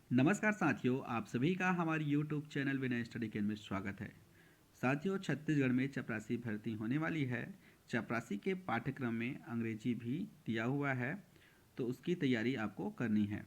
नमस्कार साथियों, आप सभी का हमारे YouTube चैनल विनय स्टडी केंद्र में स्वागत है। साथियों, छत्तीसगढ़ में चपरासी भर्ती होने वाली है। चपरासी के पाठ्यक्रम में अंग्रेजी भी दिया हुआ है, तो उसकी तैयारी आपको करनी है।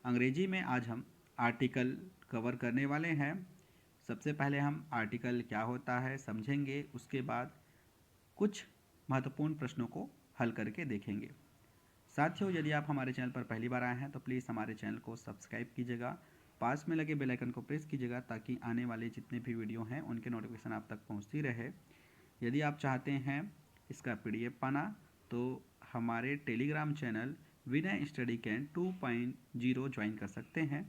अंग्रेजी में आज हम आर्टिकल कवर करने वाले हैं। सबसे पहले हम आर्टिकल क्या होता है समझेंगे, उसके बाद कुछ महत्वपूर्ण प्रश्नों को हल करके देखेंगे। साथियों, यदि आप हमारे चैनल पर पहली बार आए हैं तो प्लीज़ हमारे चैनल को सब्सक्राइब कीजिएगा, पास में लगे बेल आइकन को प्रेस कीजिएगा ताकि आने वाले जितने भी वीडियो हैं उनके नोटिफिकेशन आप तक पहुंचती रहे। यदि आप चाहते हैं इसका PDF पाना तो हमारे टेलीग्राम चैनल विनय स्टडी कैंप 2.0 ज्वाइन कर सकते हैं।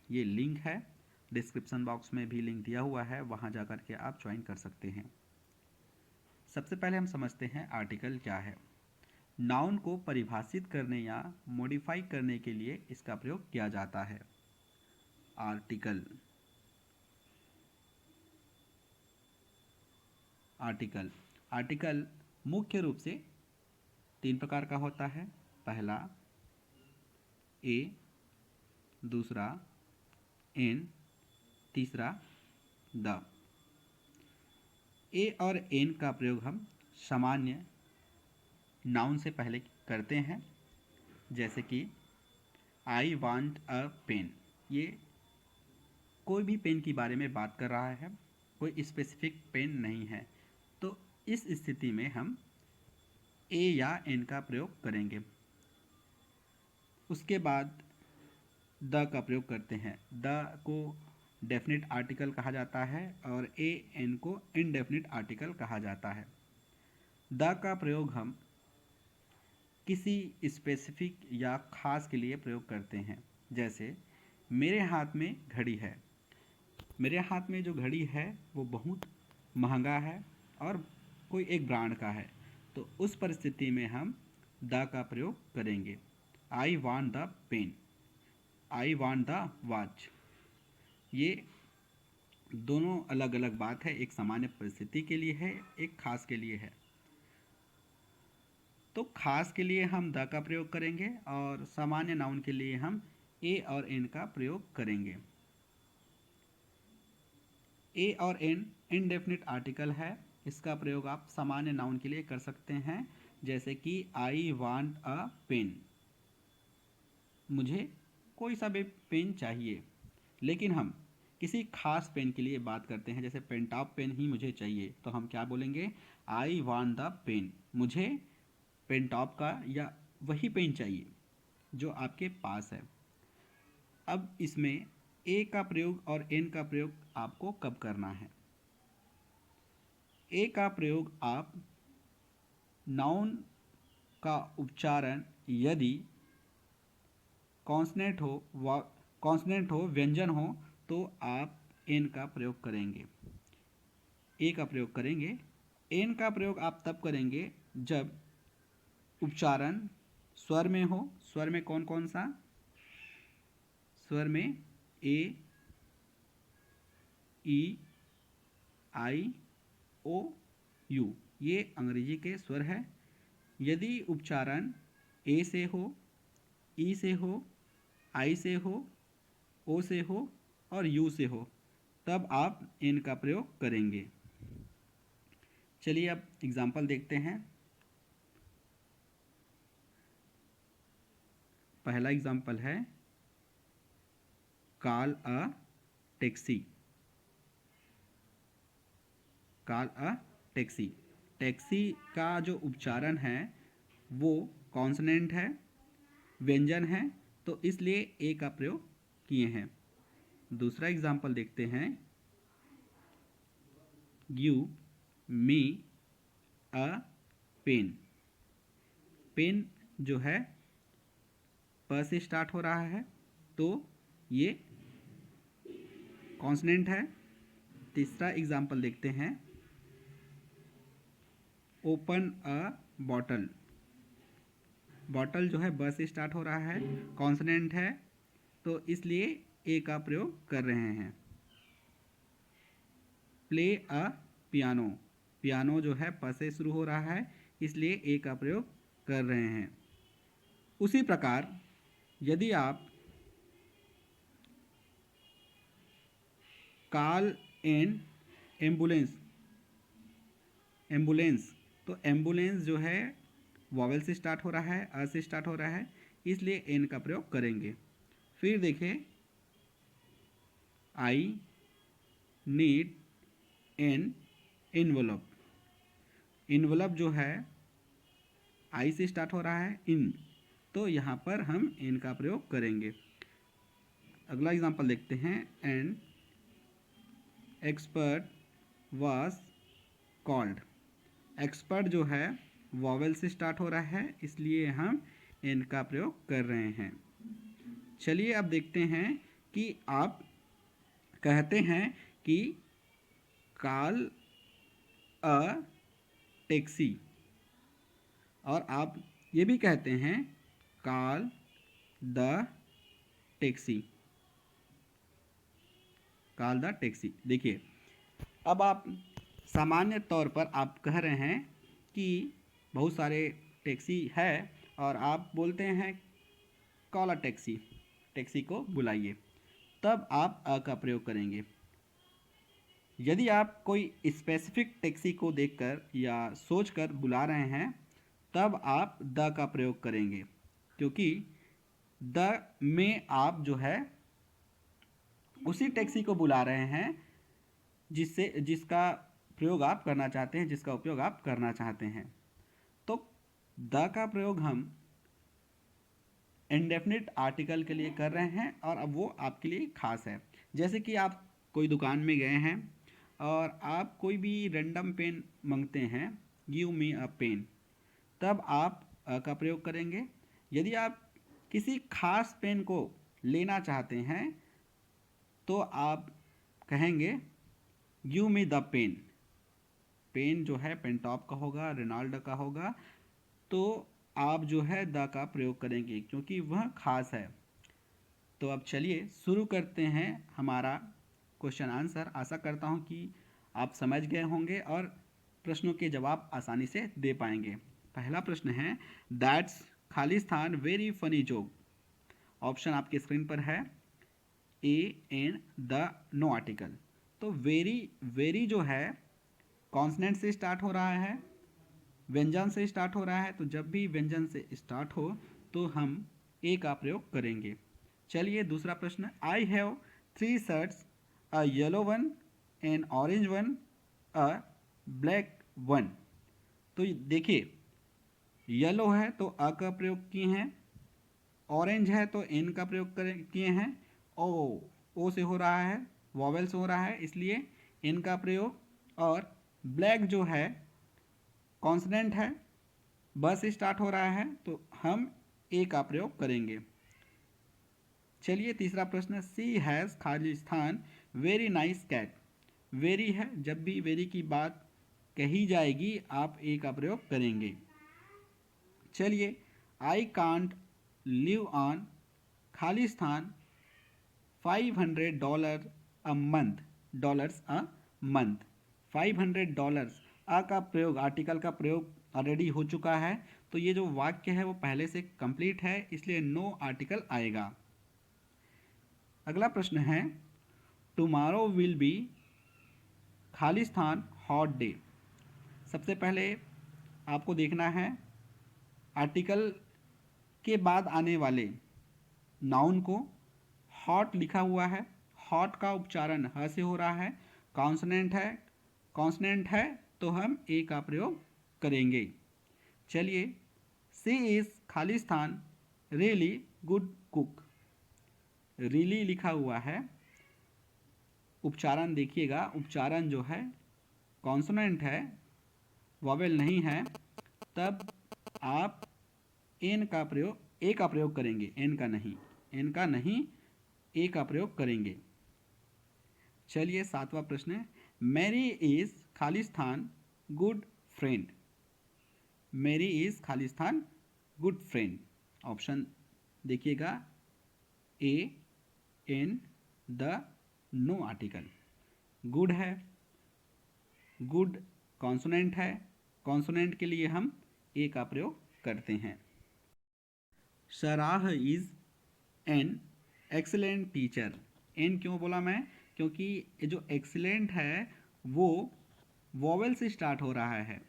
ये लिंक है, डिस्क्रिप्शन बॉक्स में भी लिंक दिया हुआ है, वहाँ जा कर के आप ज्वाइन कर सकते हैं। सबसे पहले हम समझते हैं आर्टिकल क्या है। नाउन को परिभाषित करने या मॉडिफाई करने के लिए इसका प्रयोग किया जाता है। आर्टिकल आर्टिकल आर्टिकल मुख्य रूप से 3 प्रकार का होता है। पहला ए, दूसरा एन, तीसरा द। ए और एन का प्रयोग हम सामान्य नाउन से पहले करते हैं, जैसे कि आई वांट अ पेन। ये कोई भी पेन के बारे में बात कर रहा है, कोई स्पेसिफिक पेन नहीं है, तो इस स्थिति में हम ए या एन का प्रयोग करेंगे। उसके बाद द का प्रयोग करते हैं। द को डेफिनेट आर्टिकल कहा जाता है और ए एन को इनडेफिनेट आर्टिकल कहा जाता है। द का प्रयोग हम किसी स्पेसिफिक या ख़ास के लिए प्रयोग करते हैं, जैसे मेरे हाथ में घड़ी है। मेरे हाथ में जो घड़ी है वो बहुत महंगा है और कोई एक ब्रांड का है, तो उस परिस्थिति में हम द का प्रयोग करेंगे। I want the pen, I want the watch. ये दोनों अलग अलग बात है, एक सामान्य परिस्थिति के लिए है, एक खास के लिए है। तो खास के लिए हम द का प्रयोग करेंगे और सामान्य नाउन के लिए हम ए और एन का प्रयोग करेंगे। ए और एन इनडेफिनिट आर्टिकल है, इसका प्रयोग आप सामान्य नाउन के लिए कर सकते हैं, जैसे कि आई वांट अ पेन। मुझे कोई सा भी पेन चाहिए, लेकिन हम किसी खास पेन के लिए बात करते हैं, जैसे पेंटॉप पेन ही मुझे चाहिए, तो हम क्या बोलेंगे? I want the pen. मुझे पेंटॉप का या वही पेन चाहिए जो आपके पास है। अब इसमें ए का प्रयोग और एन का प्रयोग आपको कब करना है? ए का प्रयोग आप नाउन का उच्चारण यदि कॉन्सनेंट हो व्यंजन हो तो आप एन का प्रयोग करेंगे, ए का प्रयोग करेंगे। एन का प्रयोग आप तब करेंगे जब उच्चारण स्वर में हो। स्वर में कौन कौन सा? स्वर में ए, ई, आई, ओ, यू, ये अंग्रेजी के स्वर है। यदि उच्चारण ए से हो, ई से हो, आई से हो, ओ से हो और यू से हो, तब आप एन का प्रयोग करेंगे। चलिए अब एग्जाम्पल देखते हैं। पहला एग्जाम्पल है call a taxi. Call a taxi. Taxi का जो उच्चारण है वो कॉन्सोनेंट है, व्यंजन है, तो इसलिए ए का प्रयोग किए हैं। दूसरा एग्जाम्पल देखते हैं। गिव मी अ पेन। पेन जो है प से स्टार्ट हो रहा है, तो ये कॉन्सोनेंट है। तीसरा एग्जाम्पल देखते हैं। Open a bottle. बॉटल जो है ब से स्टार्ट हो रहा है, कॉन्सोनेंट है, तो इसलिए ए का प्रयोग कर रहे हैं। Play a piano. पियानो जो है प से शुरू हो रहा है, इसलिए ए का प्रयोग कर रहे हैं। उसी प्रकार यदि आप कॉल एन एम्बुलेंस, एम्बुलेंस, तो एम्बुलेंस जो है वॉवेल से स्टार्ट हो रहा है, अ से स्टार्ट हो रहा है, इसलिए एन का प्रयोग करेंगे। फिर देखिए I need an envelope, envelope जो है आई से स्टार्ट हो रहा है, इन, तो यहाँ पर हम एन का प्रयोग करेंगे। अगला एग्जांपल देखते हैं, an expert was called, expert जो है वॉवेल से स्टार्ट हो रहा है, इसलिए हम एन का प्रयोग कर रहे हैं। चलिए अब देखते हैं कि आप कहते हैं कि कॉल अ टैक्सी, और आप ये भी कहते हैं call the taxi, call the taxi. देखिए अब आप सामान्य तौर पर आप कह रहे हैं कि बहुत सारे टैक्सी है और आप बोलते हैं कॉल अ टैक्सी, टैक्सी को बुलाइए, तब आप अ का प्रयोग करेंगे। यदि आप कोई स्पेसिफिक टैक्सी को देखकर या सोचकर बुला रहे हैं तब आप द का प्रयोग करेंगे, क्योंकि द में आप जो है उसी टैक्सी को बुला रहे हैं जिसका प्रयोग आप करना चाहते हैं, जिसका उपयोग आप करना चाहते हैं। तो द का प्रयोग हम इंडेफिनिट आर्टिकल के लिए कर रहे हैं और अब वो आपके लिए खास है। जैसे कि आप कोई दुकान में गए हैं और आप कोई भी रैंडम पेन मांगते हैं, गिव मी अ पेन, तब आप अ का प्रयोग करेंगे। यदि आप किसी खास पेन को लेना चाहते हैं तो आप कहेंगे give me the pen, pen जो है पेन टॉप का होगा, रेनॉल्ड का होगा, तो आप जो है द का प्रयोग करेंगे क्योंकि वह खास है। तो अब चलिए शुरू करते हैं हमारा क्वेश्चन आंसर। आशा करता हूं कि आप समझ गए होंगे और प्रश्नों के जवाब आसानी से दे पाएंगे। पहला प्रश्न है, that's Khalistan very funny joke. Option आपके स्क्रीन पर है, ए एन द नो आर्टिकल। तो वेरी, वेरी जो है कॉन्सनेंट से स्टार्ट हो रहा है, व्यंजन से स्टार्ट हो रहा है, तो जब भी व्यंजन से स्टार्ट हो तो हम ए का प्रयोग करेंगे। चलिए दूसरा प्रश्न, I have 3 shirts, a yellow one, N orange one, a black one. तो देखिए येलो है तो अ का प्रयोग किए हैं, ऑरेंज है तो एन का प्रयोग किए हैं, ओ से हो रहा है, वॉवेल से हो रहा है, इसलिए एन का प्रयोग, और ब्लैक जो है कॉन्सनेंट है, ब से स्टार्ट हो रहा है, तो हम ए का प्रयोग करेंगे। चलिए तीसरा प्रश्न, सी हैज़ खालिस्तान वेरी नाइस कैट। वेरी है, जब भी वेरी की बात कही जाएगी आप ए का प्रयोग करेंगे। चलिए, I can't live on Khalistan $500 a month, dollars a month. $500 आ का प्रयोग, आर्टिकल का प्रयोग ऑलरेडी हो चुका है, तो ये जो वाक्य है वो पहले से कंप्लीट है, इसलिए नो आर्टिकल आएगा। अगला प्रश्न है, tomorrow will be Khalistan hot day. सबसे पहले आपको देखना है आर्टिकल के बाद आने वाले नाउन को, हॉट लिखा हुआ है, हॉट का उच्चारण ह से हो रहा है, कॉन्सोनेंट है, कॉन्सोनेंट है तो हम ए का प्रयोग करेंगे। चलिए, सी इज़ खालिस्तान रियली गुड कुक। रियली लिखा हुआ है, उच्चारण देखिएगा, उच्चारण जो है कॉन्सोनेंट है, वॉवेल नहीं है, तब आप एन का प्रयोग, ए का प्रयोग करेंगे, एन का नहीं, एन का नहीं, ए का प्रयोग करेंगे। चलिए सातवां प्रश्न, मैरी इज खालिस्तान गुड फ्रेंड। मैरी इज खालिस्तान गुड फ्रेंड। ऑप्शन देखिएगा, a an the no article. Good है, गुड कॉन्सोनेंट है, कॉन्सोनेंट के लिए हम ए का प्रयोग करते हैं। Sarah is an excellent teacher. An क्यों बोला मैं, क्योंकि ये जो एक्सीलेंट है वो वॉवेल से स्टार्ट हो रहा है।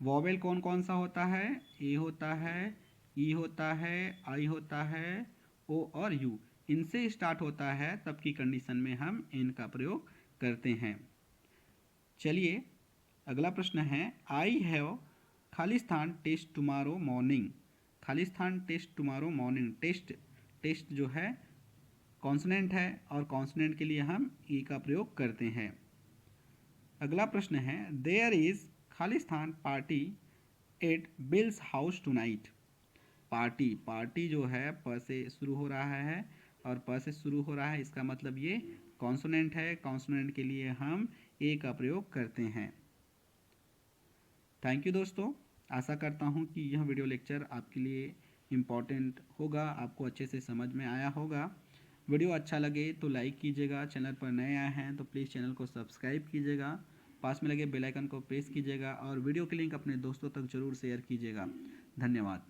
वॉवेल कौन कौन सा होता है? ए होता है, ई होता है, आई होता है, ओ और यू, इनसे स्टार्ट होता है, तब की कंडीशन में हम एन का प्रयोग करते हैं। चलिए अगला प्रश्न है, I have Khalistan test tomorrow morning. Khalistan test tomorrow morning, test जो है कॉन्सोनेंट है और कॉन्सोनेंट के लिए हम ई का प्रयोग करते हैं। अगला प्रश्न है, there is Khalistan party at bills house tonight. Party जो है प से शुरू हो रहा है और प से शुरू हो रहा है, इसका मतलब ये कॉन्सोनेंट है। कॉन्सोनेंट के लिए हम ए का प्रयोग करते हैं। थैंक यू दोस्तों, आशा करता हूँ कि यह वीडियो लेक्चर आपके लिए इम्पॉर्टेंट होगा, आपको अच्छे से समझ में आया होगा। वीडियो अच्छा लगे तो लाइक कीजिएगा, चैनल पर नए आए हैं तो प्लीज़ चैनल को सब्सक्राइब कीजिएगा, पास में लगे बेल आइकन को प्रेस कीजिएगा और वीडियो की लिंक अपने दोस्तों तक ज़रूर शेयर कीजिएगा। धन्यवाद।